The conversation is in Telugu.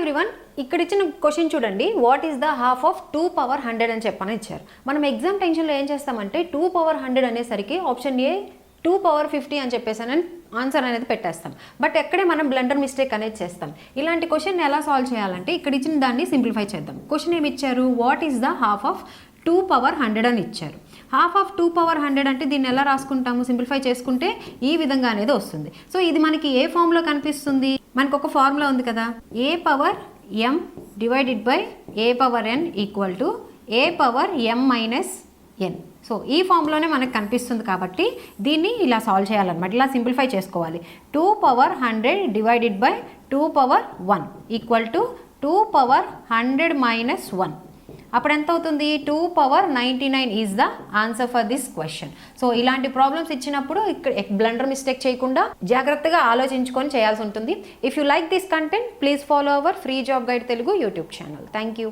ఎవ్రీవన్, ఇక్కడ ఇచ్చిన క్వశ్చన్ చూడండి. What is the half of 2 power 100 అని చెప్పని ఇచ్చారు. మనం ఎగ్జామ్ టెన్షన్లో ఏం చేస్తామంటే 2 పవర్ 100 అనేసరికి ఆప్షన్ ఏ 2 పవర్ 50 అని చెప్పేసానని ఆన్సర్ అనేది పెట్టేస్తాం. బట్ ఎక్కడే మనం బ్లండర్ మిస్టేక్ అనేది చేస్తాం. ఇలాంటి క్వశ్చన్ ఎలా సాల్వ్ చేయాలంటే ఇక్కడ ఇచ్చిన దాన్ని సింప్లిఫై చేద్దాం. క్వశ్చన్ ఏమి ఇచ్చారు? What is the half of 2 power 100 అని ఇచ్చారు. హాఫ్ ఆఫ్ 2 పవర్ 100 అంటే దీన్ని ఎలా రాసుకుంటాము? సింప్లిఫై చేసుకుంటే ఈ విధంగా అనేది వస్తుంది. సో ఇది మనకి ఏ ఫామ్లో కనిపిస్తుంది? మనకు ఒక ఫార్ములా ఉంది కదా, a power m divided by a power n equal to a power m minus n. So ఈ ఫామ్లోనే మనకు కనిపిస్తుంది కాబట్టి దీన్ని ఇలా సాల్వ్ చేయాలన్నమాట. ఇలా సింప్లిఫై చేసుకోవాలి. 2 power 100 divided by 2 power 1 equal to 2 power 100 minus 1. అప్పుడు ఎంత అవుతుంది? 2 power 99 is the answer for this question. So ఇలాంటి ప్రాబ్లమ్స్ ఇచ్చినప్పుడు ఇక్కడ బ్లండర్ మిస్టేక్ చేయకుండా జాగ్రత్తగా ఆలోచించుకొని చేయాల్సి ఉంటుంది. If you like this content, please follow our free job guide Telugu YouTube channel. Thank you.